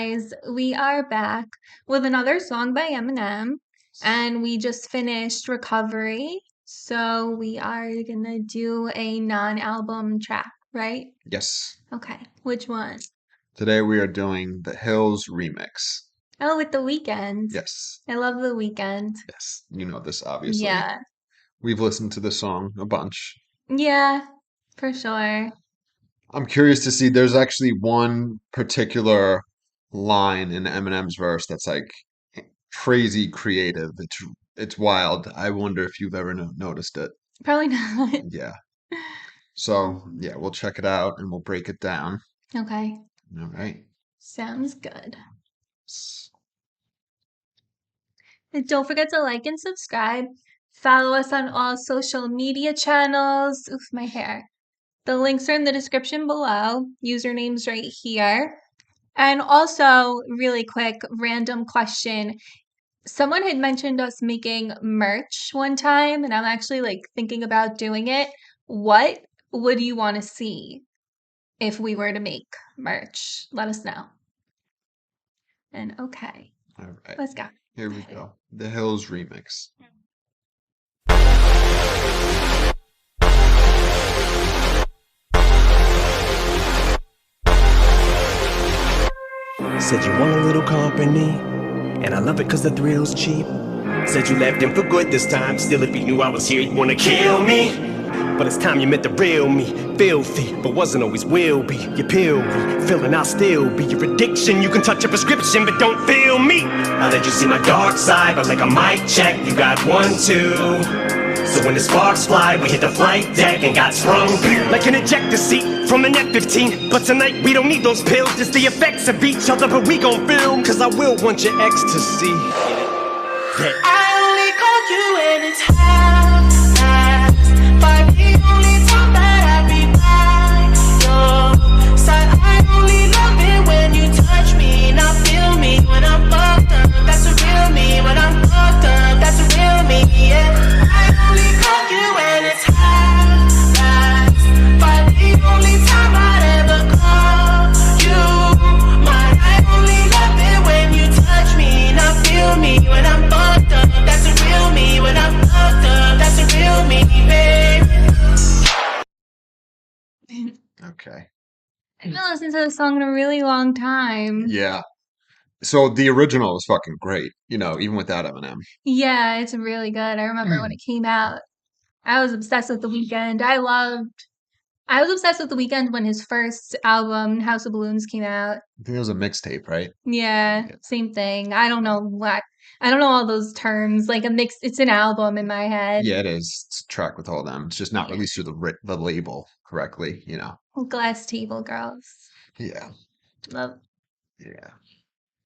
guys, we are back with another song by Eminem, and we just finished Recovery. So we are gonna do a non-album track, right? Yes. Okay, which one? Today we are doing the Hills remix. Oh, with The Weeknd. Yes. I love The Weeknd. Yes. You know this, obviously. Yeah. We've listened to the song a bunch. Yeah, for sure. I'm curious to see, there's actually one particular line in Eminem's verse that's like crazy creative. It's wild. I wonder if you've ever noticed it. Probably not. Yeah. So, yeah, we'll check it out and we'll break it down. Okay, All right. sounds good. And don't forget to like and subscribe. Follow us on all social media channels. Oof, my hair. The links are in the description below. Username's right here. And also, really quick, random question. Someone had mentioned us making merch one time, and I'm actually like thinking about doing it. What would you want to see if we were to make merch? Let us know. And okay, All right. let's go. Here we go. The Hills remix. Said you want a little company, and I love it cause the thrill's cheap. Said you left him for good this time, still if you knew I was here you'd wanna kill me. But it's time you met the real me, filthy, but wasn't always will be. You pill me, feeling I'll still be your addiction. You can touch a prescription, but don't feel me. Now that you see my dark side, but like a mic check, you got 1, 2. So when the sparks fly, we hit the flight deck and got sprung like an ejector seat from an F-15. But tonight we don't need those pills, just the effects of each other. But we gon' film, cause I will want your ecstasy. Yeah. I only call you when it's half-past 5, the only time that I be by your side. I only love it when you touch me, not feel me when I'm fucked up. That's a real me when I'm fucked up. That's a real me, yeah. I only call you when it's half-past 5, the only time I'd ever call you mine. I only love it when you touch me, not feel me when I'm fucked up. That's a real me when I'm fucked up. That's a real me, babe. Okay. I haven't listened to this song in a really long time. Yeah. So the original was fucking great, even without Eminem. Yeah, it's really good. I remember when it came out. I was obsessed with The Weeknd. I was obsessed with The Weeknd when his first album, House of Balloons, came out. I think it was a mixtape, right? Yeah, Yeah. same thing. I don't know all those terms. Like it's an album in my head. Yeah, it is. It's a track with all them. It's just not Yeah. released through the label correctly. Glass Table Girls. Yeah. Love. Yeah.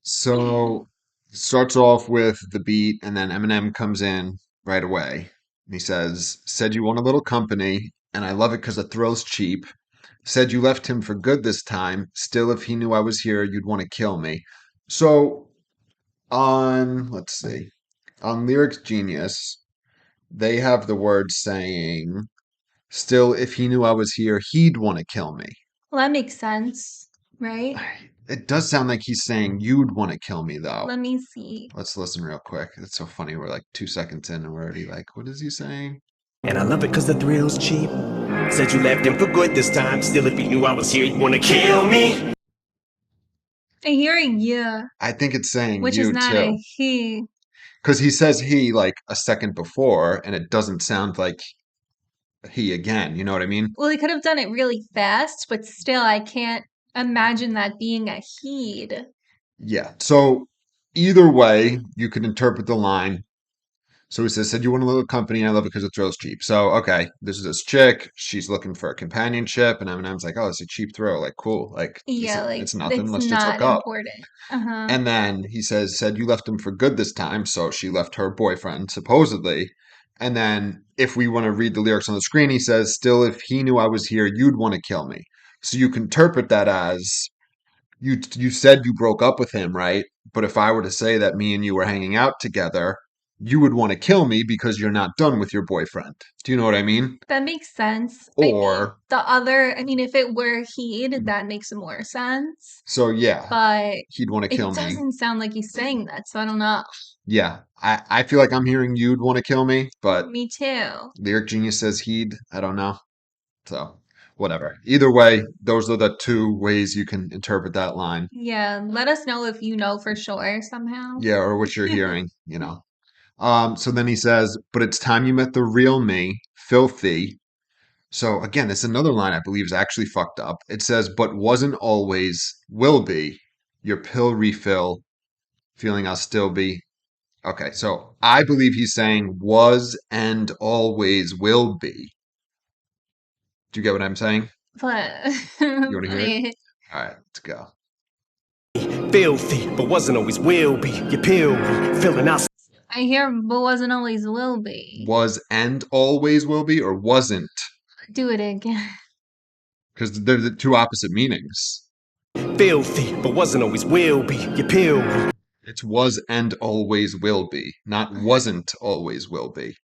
So starts off with the beat, and then Eminem comes in right away. And he said you want a little company, and I love it because the thrill's cheap. Said you left him for good this time. Still, if he knew I was here, you'd want to kill me. So let's see, on Lyrics Genius, they have the word saying, still, if he knew I was here, he'd want to kill me. Well, that makes sense, right? It does sound like he's saying you'd want to kill me, though. Let me see. Let's listen real quick. It's so funny. We're like 2 seconds in and we're already like, what is he saying? And I love it cause the thrill's cheap. Said you left him for good this time, still if you knew I was here you'd wanna kill me. I hear a yeah, I think it's saying which you is not too. a he. Because he says he like a second before, and it doesn't sound like he again. You know what I mean? Well, they could have done it really fast, but still, I can't imagine that being a he'd. Yeah. So either way, you could interpret the line. So he said you want a little company, and I love it because it throws cheap. So, okay, this is this chick. She's looking for a companionship, and Eminem's like, oh, it's a cheap throw. Like, cool. Like, Yeah, like it's nothing. it's Let's just hook not up. important. Uh-huh. And then he said you left him for good this time. So she left her boyfriend, supposedly. And then if we want to read the lyrics on the screen, he says, still, if he knew I was here, you'd want to kill me. So you can interpret that as you said you broke up with him, right? But if I were to say that me and you were hanging out together, you would want to kill me because you're not done with your boyfriend. Do you know what I mean? That makes sense. Or I mean, if it were he'd, that makes more sense. so yeah, But he'd want to kill it me. doesn't sound like he's saying that, so I don't know. Yeah, I feel like I'm hearing you'd want to kill me, but Me too. Lyric Genius says he'd. I don't know. So whatever. Either way, those are the two ways you can interpret that line. Yeah, let us know if you know for sure somehow. Yeah, or what you're hearing, you know. So then he says, but it's time you met the real me, filthy. So again, it's another line I believe is actually fucked up. It says, but wasn't always, will be, your pill refill, feeling I'll still be. Okay, so I believe he's saying was and always will be. Do you get what I'm saying? But You want to hear it? All right, let's go. Filthy, but wasn't always will be. You peel me, feeling out. I hear but wasn't always will be. Was and always will be, or wasn't? Do it again. Because they're the two opposite meanings. Filthy, but wasn't always will be. You peel me. It's was and always will be, not wasn't always will be.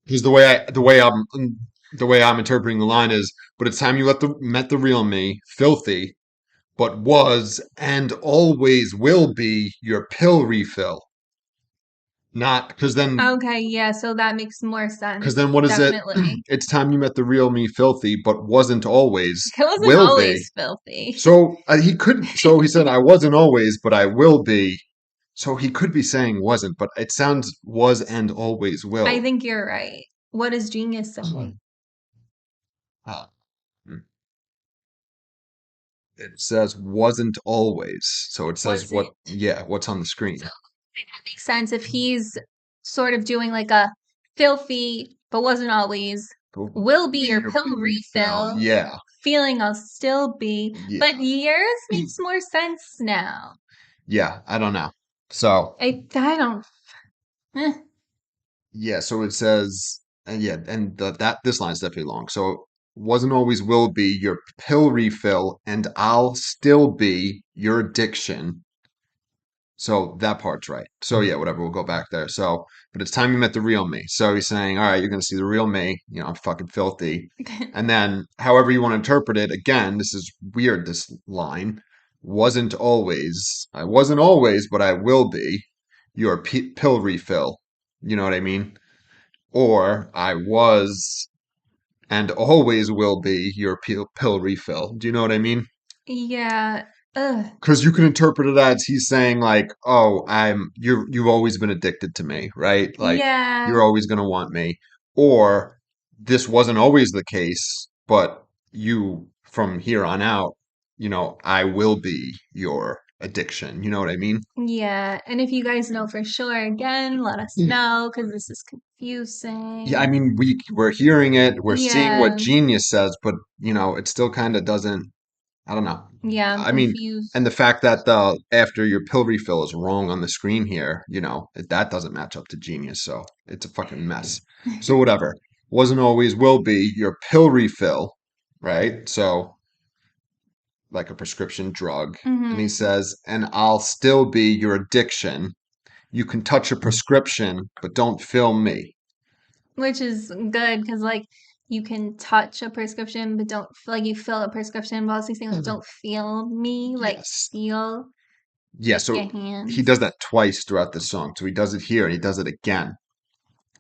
Because the way I'm interpreting the line is, but it's time you met the real me, filthy, but was and always will be your pill refill. Not because then Okay, yeah, so that makes more sense. because then what is Definitely. it? It's time you met the real me, filthy, but wasn't always. It wasn't Will always be. filthy. So he could. So he said, "I wasn't always, but I will be." So he could be saying wasn't, but it sounds was and always will. I think you're right. What does genius say? Ah, it says wasn't always. So it says Was what? it? Yeah, what's on the screen? That makes sense if he's sort of doing like a filthy, but wasn't always, will be your pill refill. Yeah, Feeling I'll still be. yeah, But yours makes more sense now. yeah. I don't know. So I don't. Eh. yeah, so it says, and yeah, and that this line's definitely long. So wasn't always will be your pill refill, and I'll still be your addiction. So that part's right. So yeah, whatever, we'll go back there. So, but it's time you met the real me. So he's saying, all right, you're gonna see the real me. You know, I'm fucking filthy. And then, however you want to interpret it, again, this is weird. This line wasn't always. I wasn't always, but I will be your pill refill. You know what I mean? Or I was and always will be your pill refill. Do you know what I mean? Yeah. Ugh. Because you can interpret it as he's saying like, "Oh, you've always been addicted to me, right? Like Yeah. you're always gonna want me." Or this wasn't always the case, but you from here on out, you know, I will be your addiction. You know what I mean? Yeah. And if you guys know for sure, again, let us know because this is confusing. Yeah, I mean, we're hearing it, we're seeing what Yeah. Genius says, but you know, it still kind of doesn't. I don't know. Yeah, I'm I mean, confused. and the fact that the after your pill refill is wrong on the screen here, you know, that doesn't match up to Genius, so it's a fucking mess. So whatever. Wasn't always will be your pill refill, right? So like a prescription drug. And he Mhm. says, and I'll still be your addiction. You can touch a prescription, but don't fill me. Which is good because, like, you can touch a prescription, but don't like you fill a prescription, but also saying like, don't feel me, like Yes. feel Yeah, with your so he hands. does that twice throughout the song. So he does it here and he does it again.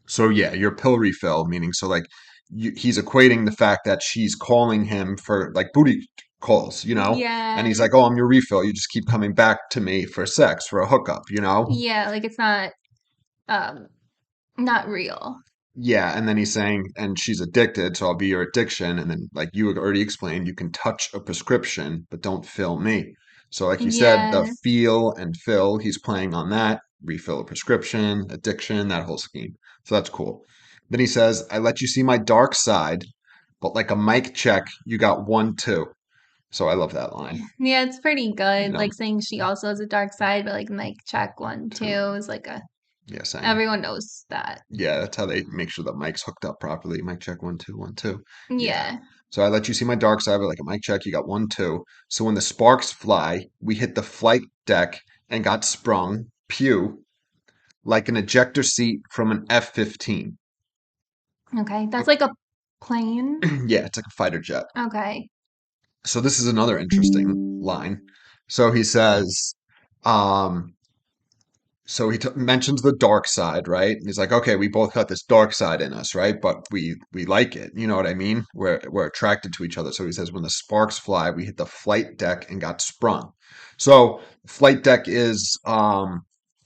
So yeah, your pill refill, meaning so like he's equating the fact that she's calling him for like booty calls, you know? And he's Yeah, like, "Oh, I'm your refill. You just keep coming back to me for sex, for a hookup, you know?" yeah, like it's um not real. Yeah, and then he's saying, and she's addicted, so I'll be your addiction. And then, like you had already explained, you can touch a prescription, but don't fill me. So, like you said, the Yeah, feel and fill, he's playing on that, refill a prescription, addiction, that whole scheme. So that's cool. Then he says, I let you see my dark side, but like a mic check, you got 1, 2. So I love that line. yeah, it's pretty You good. know, Like saying she also has a dark side, but like Mike check 1, 2 is like a yeah, saying, everyone knows that. yeah, that's how they make sure the mic's hooked up properly. Mic check 1, 2, 1, 2. Yeah. Yeah, So I let you see my dark side, but like a mic check, you got 1, 2. So when the sparks fly, we hit the flight deck and got sprung. Pew. like an ejector seat from an F-15. Okay, that's like a plane. Yeah, it's like a fighter jet. Okay. So this is another interesting line. So he says, um, so he mentions the dark side, right? And he's like, okay, we both got this dark side in us, right? But we like it. You know what I mean? We're attracted to each other. So he says, when the sparks fly, we hit the flight deck and got sprung. So flight deck is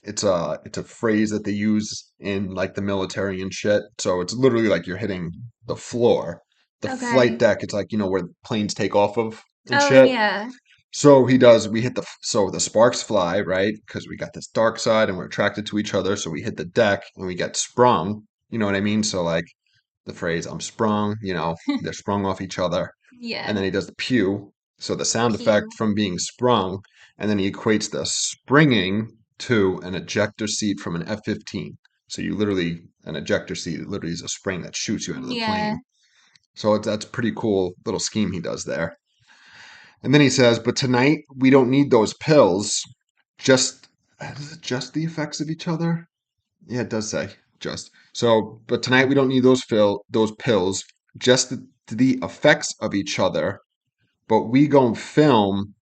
it's a phrase that they use in like the military and shit. So it's literally like you're hitting the floor. The flight Okay. deck, it's like, you know, where planes take off of and Oh, shit. yeah. So he does, we hit so the sparks fly, right? Because we got this dark side and we're attracted to each other. So we hit the deck and we get sprung. You know what I mean? So, like the phrase, I'm sprung, you know, they're sprung off each other. Yeah. And then he does the pew. So the sound effect Pew. from being sprung. And then he equates the springing to an ejector seat from an F-15. So you literally, an ejector seat literally is a spring that shoots you out of the Yeah. plane. So that's a pretty cool little scheme he does there. And then he says, but tonight we don't need those pills. Just, is it just the effects of each other? Yeah, it does say just. So, but tonight we don't need those pills. Just the effects of each other. But we gon' film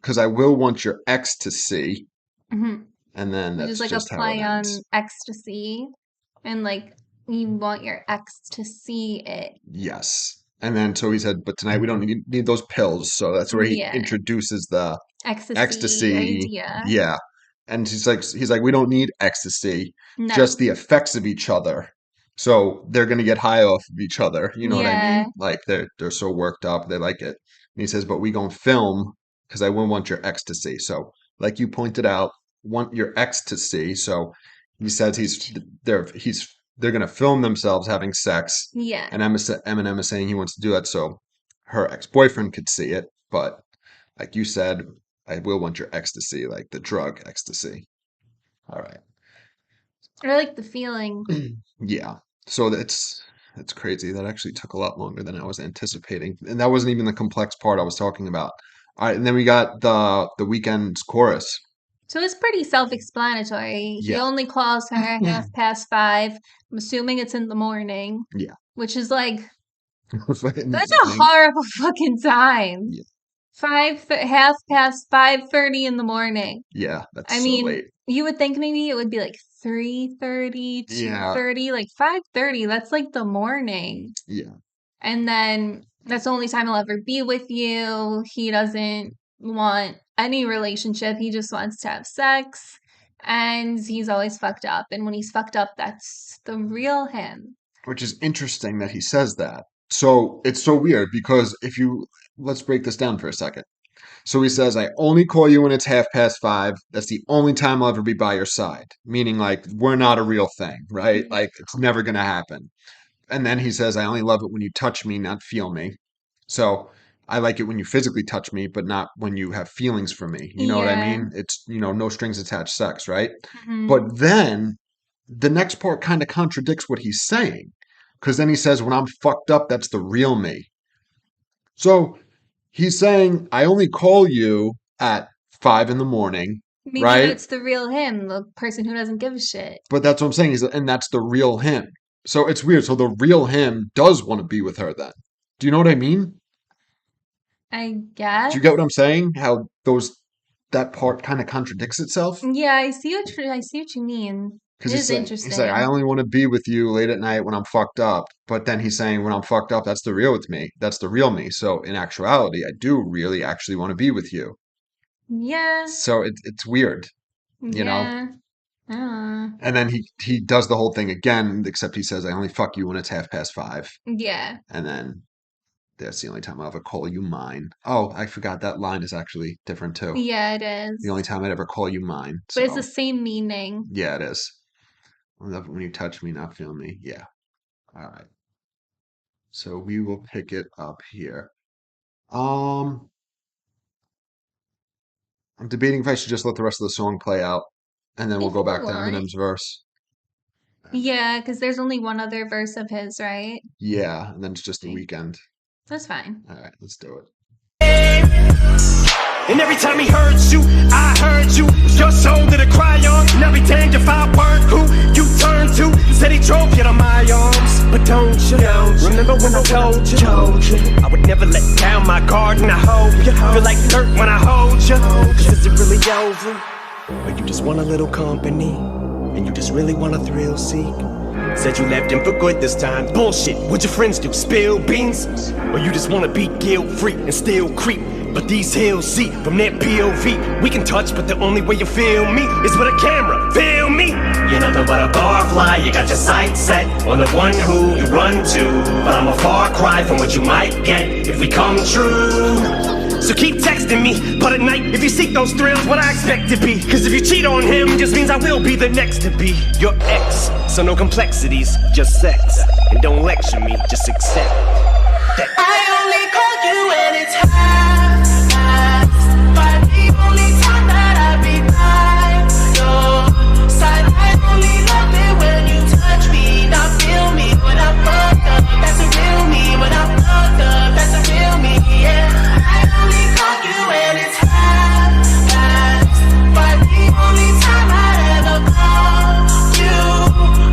because I will want your ex to see. Hmm. And then Which is that's like a just how it play on ends. ecstasy. And like, you want your ex to see it. Yes. And then so he said, but tonight we don't need those pills. So that's where he Yeah. introduces the Ecstasy ecstasy. idea. Yeah. And he's like, we don't need ecstasy, just No. the effects of each other. So they're gonna get high off of each other. You know what I Yeah. mean? Like they're so worked up, they like it. And he says, but we gonna film because I will want your ecstasy. So like you pointed out, want your ecstasy. So he says they're gonna film themselves having sex. Yeah. And Eminem is saying he wants to do that so her ex-boyfriend could see it, but like you said, I will want your ecstasy, like the drug ecstasy. All right. I like the feeling. Yeah. So that's crazy. That actually took a lot longer than I was anticipating. And that wasn't even the complex part I was talking about. All right, and then we got the Weeknd's chorus. So it's pretty self-explanatory. He Yeah. only calls her 5:30. I'm assuming it's in the morning, Yeah. which is like, In the that's a evening. horrible fucking time. Yeah. 5:30 in the morning. Yeah, that's I so mean, late. you would think maybe it would be like 3:30, two Yeah. thirty, like 5:30. That's like the morning. Yeah. And then that's the only time he'll ever be with you. He doesn't want any relationship. He just wants to have sex. And he's always fucked up. And when he's fucked up, that's the real him. Which is interesting that he says that. So it's so weird because let's break this down for a second. So he says, I only call you when it's 5:30. That's the only time I'll ever be by your side. Meaning, like, we're not a real thing, right? Yeah. Like, it's never going to happen. And then he says, I only love it when you touch me, not feel me. So I like it when you physically touch me, but not when you have feelings for me. You know what I Yeah. mean? It's, no strings attached sex, right? Hmm. But then the next part kind of contradicts what he's saying. Because then he says, when I'm fucked up, that's the real me. So he's saying, I only call you at 5 in the morning, Maybe right? that's the real him, the person who doesn't give a shit. But that's what I'm saying. And that's the real him. So it's weird. So the real him does want to be with her then. Do you know what I mean? I Do you guess. get what I'm saying? How that part kind of contradicts itself? Yeah, I see what you mean. It Because is he's like, I interesting. only want to be with you late at night when I'm fucked up. But then he's saying, when I'm fucked up, that's the real with me. That's the real me. So in actuality, I do really actually want to be with you. Yeah. So it's weird, you know? Yeah. And then he does the whole thing again, except he says, I only fuck you when it's 5:30. Yeah. And then that's the only time I'll ever call you mine. Oh, I forgot that line is actually different too. Yeah, it The only is. time I'd ever call you mine. But it's the So same meaning. yeah, it is. I love it when you touch me, not feel me. Yeah. All right. So we will pick it up here. Um, I'm debating if I should just let the rest of the song play out, and then we'll If go you back to want. Eminem's verse. Yeah, because there's only one other verse of his, right? Yeah, and then it's just the Okay. weekend. That's fine. All right, let's do it. And every time he heard you, I heard you. It was your shoulder to cry on. And I'll be damned if I weren't who you turned to. Said he drove you to my arms. But don't you remember when I told you I would never let down my guard and I hold you. Feel like dirt when I hold you. Cause is it really over? Or you just want a little company? And you just really want a thrill seek? Said you left him for good this time. Bullshit, what'd your friends do? Spill beans? Or you just wanna be guilt-free and still creep? But these hills see from their POV. We can touch, but the only way you feel me is with a camera. Feel me? You're nothing but a barfly. You got your sights set on the one who you run to. But I'm a far cry from what you might get if we come true. So keep texting me, but at night, if you seek those thrills, what I expect to be. Cause if you cheat on him, just means I will be the next to be your ex. So no complexities, just sex. And don't lecture me, just accept that. I only call you when it's half-past, but the only time that I be by your side. I only love it when you touch me, not feel me when I'm fucked up. That's a real me when I'm fucked up. That's a real me, yeah. I only call you when it's half-past, but the only time I ever call you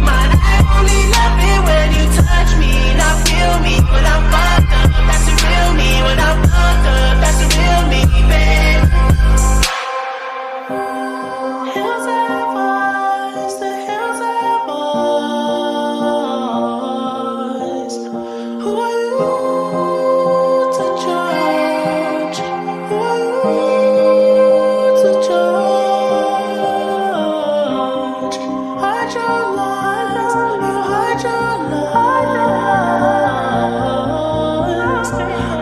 mine. I only love it when you touch me, not feel me when I'm fucked up. That's the real me when I'm fucked up. That's the real me, babe. Hills have eyes, the hills have eyes. Who are you to judge? Who are you to judge? Hide your lies, you hide your lies.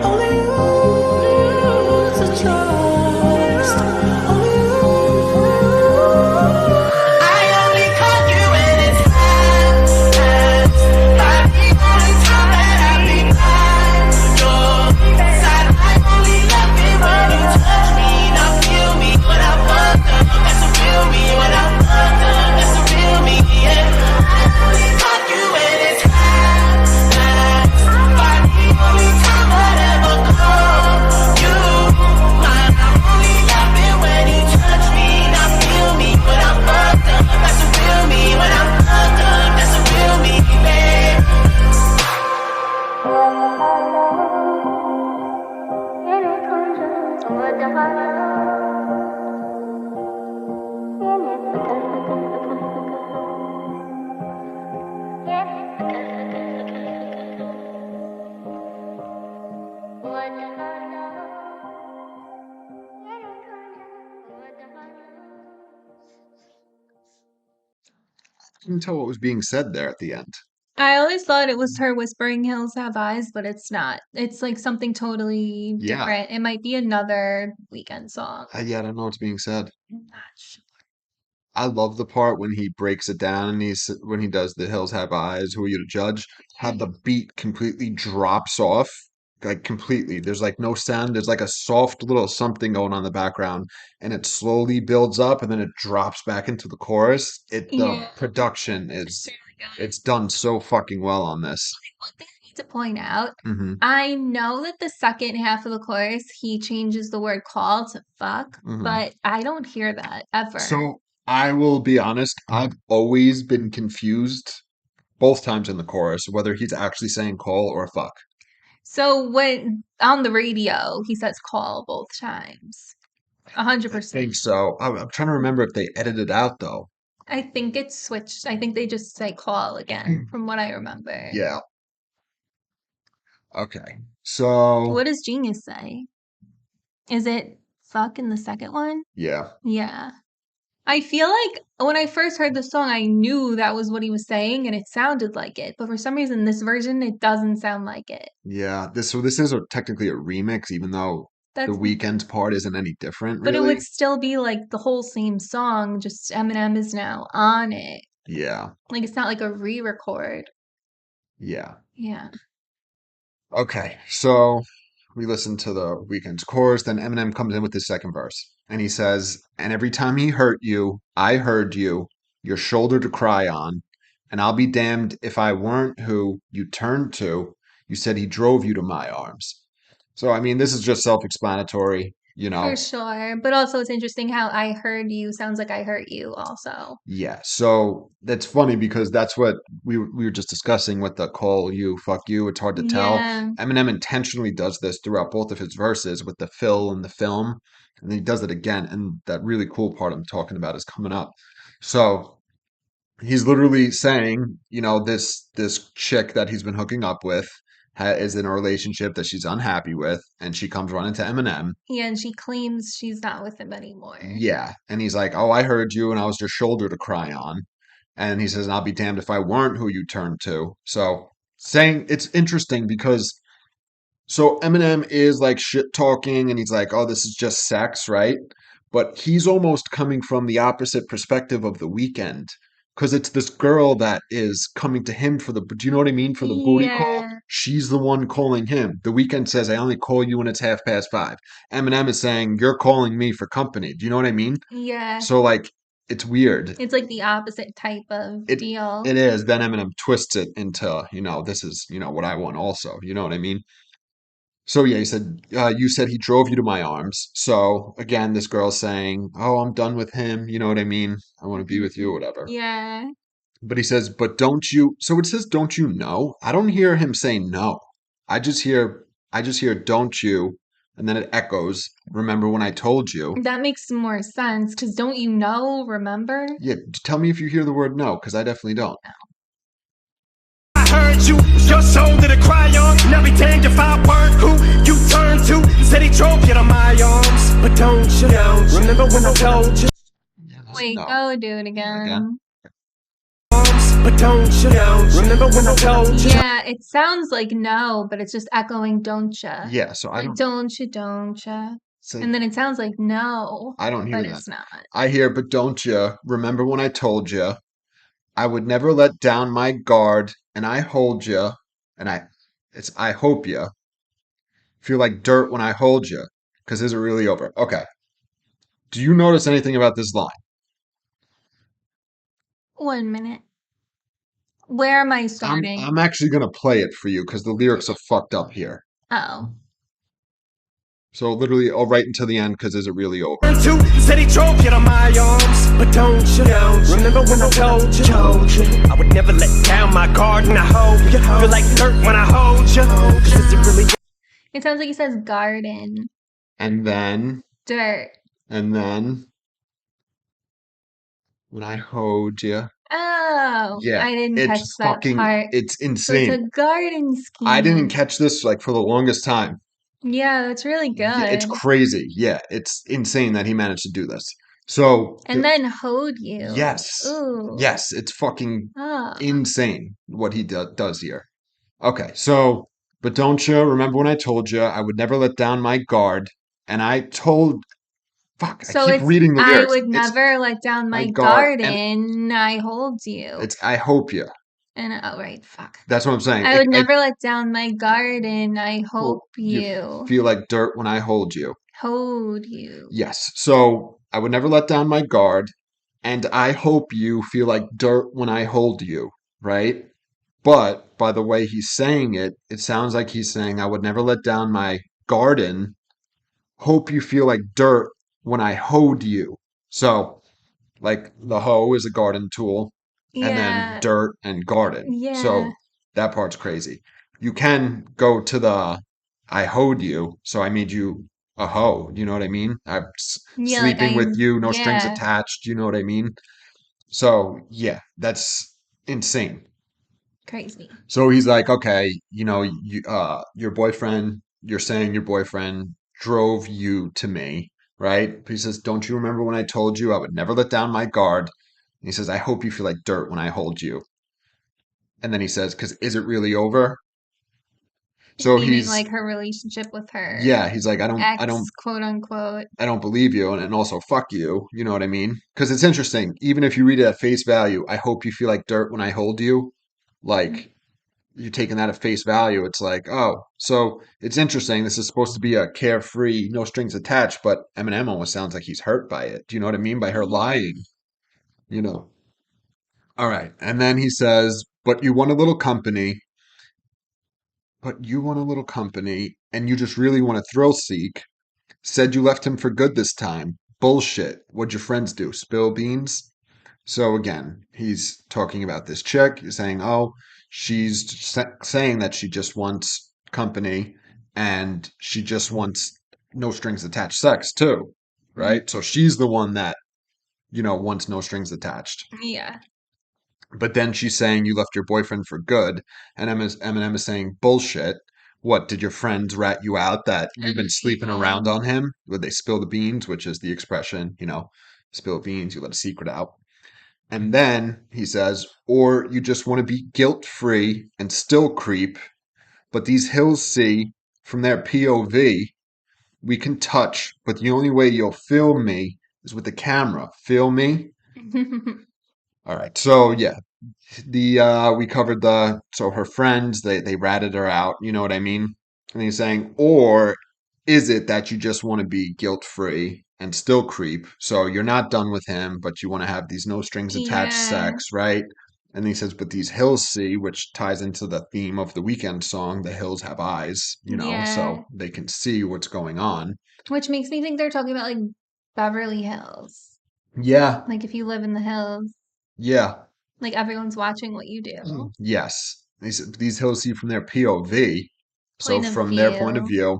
Only you to trust. Only you. I only call you when it's half-past, but the only time that I be by your side. I only love it when you touch me, not feel me when I'm fucked up. That's the real me when I'm fucked up. That's the real me, yeah. I only call you when it's half-past, but the only time I'd ever call you mine. I only love it when you touch me, not feel me when I'm fucked up. That's the real me when I'm fucked up. That's the real me, babe. Couldn't tell what was being said there at the end. I always thought it was her whispering hills have eyes, but it's not. It's like something totally Yeah. different. It might be another Weeknd song. Yeah, I don't know what's being said. I'm not sure. I love the part when he breaks it down and when he does the hills have eyes, who are you to judge? How the beat completely drops off, like completely. There's like no sound. There's like a soft little something going on in the background, and it slowly builds up, and then it drops back into the chorus. The Yeah. production It's is really good. it's done so fucking well on this. One thing I need to point out, hmm I know that the second half of the chorus, he changes the word call to fuck, hmm but I don't hear that ever. So I will be honest, I've always been confused both times in the chorus whether he's actually saying call or fuck. So when on the radio, he says call both times. I 100%. think so. I'm trying to remember if they edited out though. I think it's switched. I think they just say call again, from what I remember. Yeah. Okay. So What does Genius say? Is it fuck in the second one? yeah. Yeah. I feel like when I first heard the song, I knew that was what he was saying and it sounded like it. But for some reason, this version, it doesn't sound like it. Yeah. This is technically a remix, even though the That's, Weeknd's part isn't any different, but it really. would still be like the whole same song, just Eminem is now on it. Yeah. Like it's not like a re-record. Yeah. Yeah. Okay. So we listen to the Weeknd's chorus, then Eminem comes in with his second verse, and he says, "And every time he hurt you, I heard you, your shoulder to cry on, and I'll be damned if I weren't who you turned to. You said he drove you to my arms." So I mean, this is just self-explanatory. you For know? sure. But also, it's interesting how I heard you sounds like I hurt you also. Yeah. So that's funny because that's what we were just discussing with the call you, fuck you. It's hard to tell. Yeah. Eminem intentionally does this throughout both of his verses with the fill and the film. And then he does it again. And that really cool part I'm talking about is coming up. So he's literally saying, this chick that he's been hooking up with is in a relationship that she's unhappy with, and she comes running to Eminem. Yeah, and she claims she's not with him anymore. Yeah, and he's like, "Oh, I heard you, and I was your shoulder to cry on." And he says, "And I'll be damned if I weren't who you turned to." So saying it's interesting because so Eminem is like shit talking and he's like, "Oh, this is just sex," right? But he's almost coming from the opposite perspective of the Weekend because it's this girl that is coming to him for do you know what I mean? For the booty call. Yeah. She's the one calling him. The Weekend says, "I only call you when it's 5:30." Eminem is saying, "You're calling me for company." Do you know what I mean? Yeah. So like it's weird. It's like the opposite type of It deal. it is. Then Eminem twists it into, this is, what I want also. You know what I mean? So yeah, he said, you said he drove you to my arms. So again, this girl's saying, "Oh, I'm done with him." You know what I mean? I want to be with you, whatever. Yeah. But he says, "But don't you?" So it says, "Don't you know?" I don't hear him say no. I just hear, "Don't you?" And then it echoes, "Remember when I told you?" That makes more sense because don't you know, remember? Yeah, tell me if you hear the word no, because I definitely don't. I heard you, your shoulder to cry on. Now be damned if I weren't who you turned to. Said he drove you to my arms, but don't you remember when I told you? Yeah, Wait, no. go do it Again. again. But don't you remember when I told you? Yeah, it sounds like no, but it's just echoing don't ya. Yeah, so I Like don't don't ya. say And then it sounds like no, I don't hear but that. it's not. I hear, "But don't you remember when I told you I would never let down my guard, and I hold you, and I hope you feel like dirt when I hold you, because is it really over?" Okay. Do you notice anything about this line? 1 minute. Where am I I'm starting? I'm actually gonna play it for you because the lyrics are fucked up here. Oh. So literally, I'll write until the end because is it really over? Said he drove you to my arms, but don't you remember when I told you? I would never let down my guard and I hold you. Feel like dirt when I hold you. 'Cause is it really It sounds like he says garden. And then, Dirt. and then, when I hold you, Oh, yeah, I didn't catch it's that part. it's So it's a insane. garden I didn't scheme. catch this like for the longest time. Yeah, that's really Yeah, it's good. crazy. Yeah, it's insane that he managed to do this. So, And then hold you. yes, Ooh. yes, it's fucking Ah. insane what he does here. Okay, so, "But don't you remember when I told you I would never let down my guard? And I told, fuck, I So keep it's reading the I lyrics. would It's never let down my my guard, and garden. I hold you. it's I hope you. And oh right, fuck. That's what I'm saying. I would I never let down my garden. I hope hope you you. feel like dirt when I hold you. Hold you. Yes. So I would never let down my guard, and I hope you feel like dirt when I hold you, right? But by the way he's saying it, it sounds like he's saying, "I would never let down my garden. Hope you feel like dirt when I hoed you." So, like the hoe is a garden tool, and then Yeah. dirt and garden. Yeah. So that part's crazy. You can go to the "I hoed you," so I made you a hoe. You know what I mean? I'm Yeah, like sleeping with you, no strings yeah. attached. You know what I mean? So yeah, that's insane. Crazy. So he's like, "Okay, your boyfriend, you're saying your boyfriend drove you to me, right?" He says, "Don't you remember when I told you I would never let down my guard?" And he says, "I hope you feel like dirt when I hold you." And then he says, "Because is it really over?" So Meaning like her relationship with her yeah, he's like, "I don't, I ex, don't, quote unquote. I don't believe you, and also fuck you." You know what I mean? Because it's interesting. Even if you read it at face value, "I hope you feel like dirt when I hold you," like you taking that at face value, it's like, oh, so it's interesting. This is supposed to be a carefree, no strings attached, but Eminem almost sounds like he's hurt by it. Do you know what I mean? By her lying, you know. All right. And then he says, but you want a little company, and you just really want to thrill seek. Said you left him for good this time. Bullshit. What'd your friends do? Spill beans? So again, he's talking about this chick. He's saying, oh, she's saying that she just wants company and she just wants no strings attached sex too, right? So she's the one that, wants no strings attached. Yeah. But then she's saying you left your boyfriend for good, and Eminem is saying bullshit. What did your friends rat you out that you've been sleeping around on him? Would they spill the beans, which is the expression, spill beans, you let a secret out. And then he says, or you just want to be guilt free and still creep, but these hills see from their POV, we can touch, but the only way you'll feel me is with the camera. Feel me? All right. So yeah, we covered her friends, they ratted her out, you know what I mean? And he's saying, or is it that you just want to be guilt free and still creep? So you're not done with him, but you want to have these no strings attached Yeah. sex, right? And he says, but these hills see, which ties into the theme of the Weeknd song, the hills have eyes, Yeah. so they can see what's going on. Which makes me think they're talking about like Beverly Hills. Yeah, Like if you live in the hills, yeah. like everyone's watching what you do. Yes. These hills see from their POV. So Point of from their point of view. view,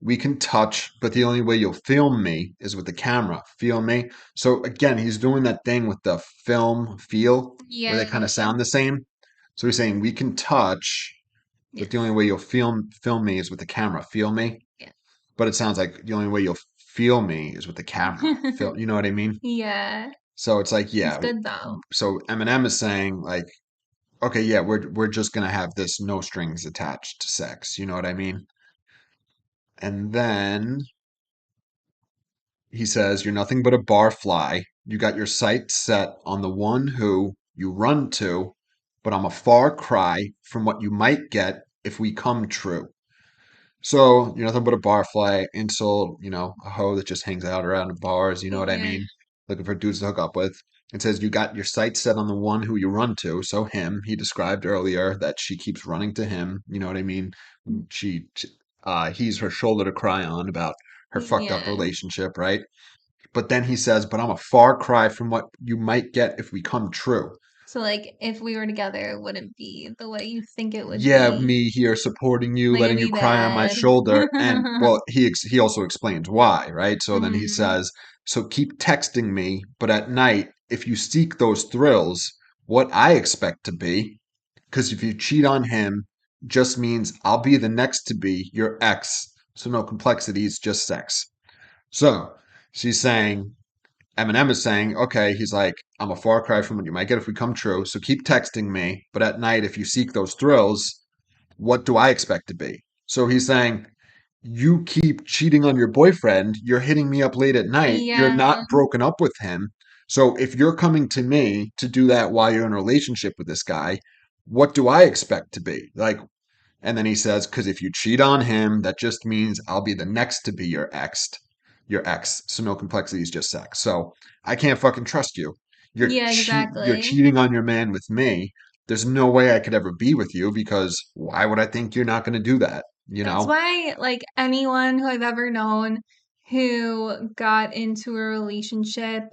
we can touch, but the only way you'll film me is with the camera. Feel me? So again, he's doing that thing with the film feel where they kind Yeah. of sound the same. So he's saying we can touch, but the Yes. only way you'll film me is with the camera. Feel me? Yeah. But it sounds like the only way you'll feel me is with the camera. Feel, you know what I mean? Yeah. So it's like, It's yeah. good though. So Eminem is saying like, okay, yeah, we're just gonna have this no strings attached sex. You know what I mean? And then he says, "You're nothing but a barfly. You got your sights set on the one who you run to, but I'm a far cry from what you might get if we come true." So you're nothing but a barfly, insult, a hoe that just hangs out around the bars, you know what I Yeah. mean? Looking for dudes to hook up with. It says you got your sights set on the one who you run to. So him, he described earlier that she keeps running to him. You know what I mean? He's her shoulder to cry on about her fucked up Yeah. relationship, right? But then he says, but I'm a far cry from what you might get if we come true. So like if we were together, it wouldn't be the way you think it would Yeah, be. me here supporting you, Like it'd letting you be cry on my bad. shoulder, and well, he also explains why, right? So then he Mhm. says, "So keep texting me, but at night, if you seek those thrills, what I expect to be, because if you cheat on him, just means I'll be the next to be your ex. So no complexities, just sex." So she's saying, Eminem is saying, okay, he's like, I'm a far cry from what you might get if we come true. So keep texting me, but at night, if you seek those thrills, what do I expect to be? So he's saying, you keep cheating on your boyfriend. You're hitting me up late at night. You're Yeah. not broken up with him. So if you're coming to me to do that while you're in a relationship with this guy, what do I expect to be? Like, and then he says, because if you cheat on him, that just means I'll be the next to be your ex. So no complexities, just sex. So I can't fucking trust you. Yeah, You're exactly. cheating on your man with me. There's no way I could ever be with you because why would I think you're not going to do that? You That's know? why, like, anyone who I've ever known who got into a relationship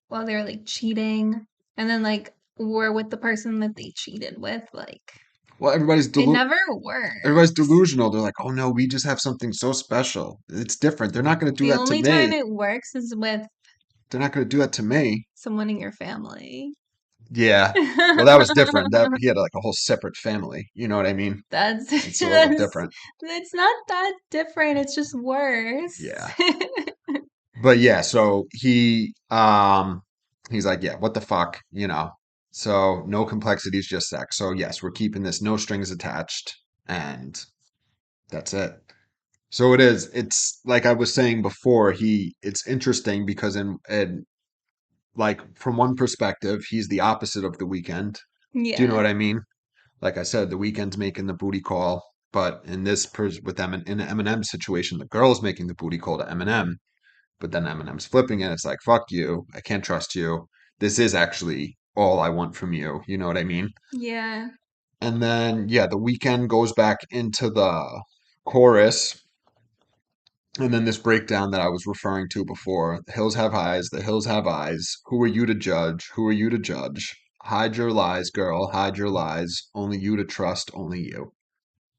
while they were like cheating and then like were with the person that they cheated with, like, Well, it never everybody's works. delusional. They're like, oh no, we just have something so special. It's different. They're not going to do The that to only time me. it works is with They're not going to do that to me. someone in your family. Yeah. Well, that was different. That he had like a whole separate family. You know what I mean? That's It's a little different. it's not that different. It's just worse. Yeah. But yeah, so he's like, yeah, what the fuck, So no complexities, just sex. So yes, we're keeping this no strings attached, and that's it. So it is. It's like I was saying before, it's interesting because in like from one perspective, he's the opposite of the Weekend. Do you know Yeah. what I mean? Like I said, the Weekend's making the booty call, but with them in the Eminem situation, the girl's making the booty call to Eminem. But then Eminem's flipping it. It's like, fuck you. I can't trust you. This is actually all I want from you. You know what I mean? Yeah. And then, yeah, the Weekend goes back into the chorus And then this breakdown that I was referring to before. The hills have eyes, the hills have eyes. Who are you to judge? Who are you to judge? Hide your lies, girl, hide your lies. Only you to trust, only you.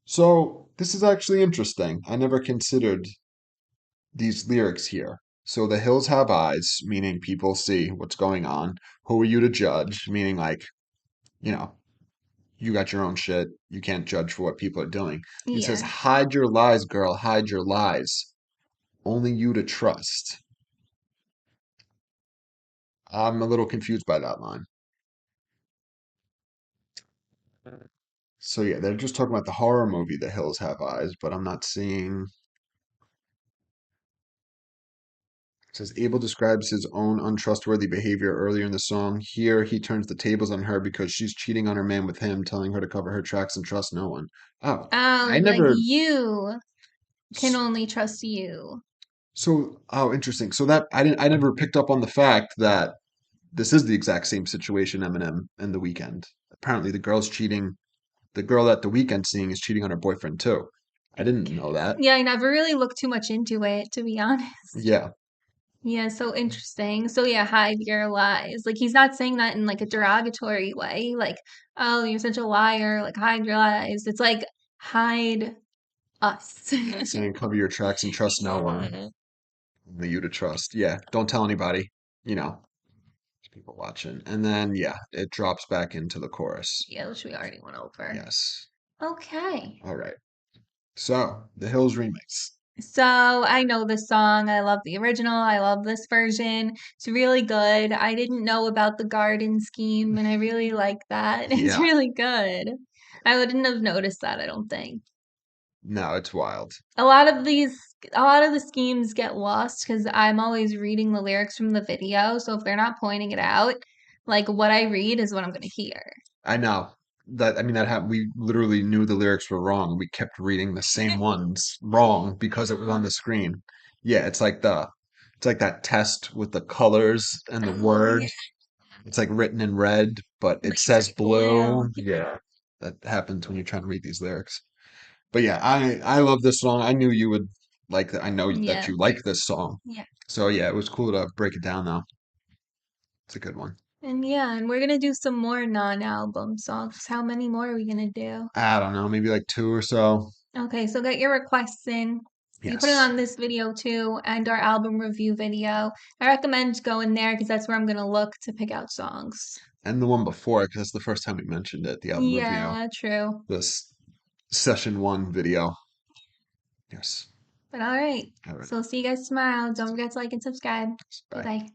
So this is actually interesting. I never considered these lyrics here. So the hills have eyes, meaning people see what's going on. Who are you to judge? Meaning like, you know, you got your own shit. You can't judge for what people are doing. It says, Yeah. hide your lies, girl, hide your lies. Only you to trust. I'm a little confused by that line. So yeah, they're just talking about the horror movie The Hills Have Eyes, but I'm not seeing. It says Abel describes his own untrustworthy behavior earlier in the song. Here he turns the tables on her because she's cheating on her man with him, telling her to cover her tracks and trust no one. Oh, I Like never. you can only trust you. So, oh, interesting. So that I never picked up on the fact that this is the exact same situation Eminem and The Weeknd. Apparently, the girl's cheating. The girl that The Weeknd's seeing is cheating on her boyfriend too. I didn't know that. Yeah, I never really looked too much into it, to be honest. Yeah, Yeah, so interesting. So yeah, hide your lies. Like he's not saying that in like a derogatory way, like, oh, you're such a liar, like hide your lies. It's like hide us. saying cover your tracks and trust no one. Only you to trust. Yeah, don't tell anybody. You know, there's people watching. And then yeah, it drops back into the chorus. Yeah, which we already went over. Yes. Okay. All right. So the Hills remix. So I know this song. I love the original. I love this version. It's really good. I didn't know about the garden scheme, and I really like that. It's Yeah. really good. I wouldn't have noticed that, I don't think. No, it's wild. A lot of the schemes get lost because I'm always reading the lyrics from the video. So if they're not pointing it out, like what I read is what I'm gonna hear. I know. That I mean that happened. We literally knew the lyrics were wrong. We kept reading the same ones wrong because it was on the screen. Yeah, it's like that test with the colors and the Oh, word. yeah. It's like written in red, but it But says you're blue. blue. Yeah. That happens when you're trying to read these lyrics. But yeah, I love this song. I knew you would like that. I know that Yeah. you like this song. Yeah. So yeah, it was cool to break it down though. It's a good one. And yeah, and we're gonna do some more non-album songs. How many more are we gonna do? I don't know, maybe like two or so. Okay, so get your requests in. You put it Yes. on this video too, and our album review video. I recommend going there because that's where I'm gonna look to pick out songs. And the one before, because that's the first time we mentioned it, the album review. Yeah, true. This session one video. Yes. But all right. All right. So see you guys tomorrow. Don't forget to like and subscribe. Bye Bye. bye.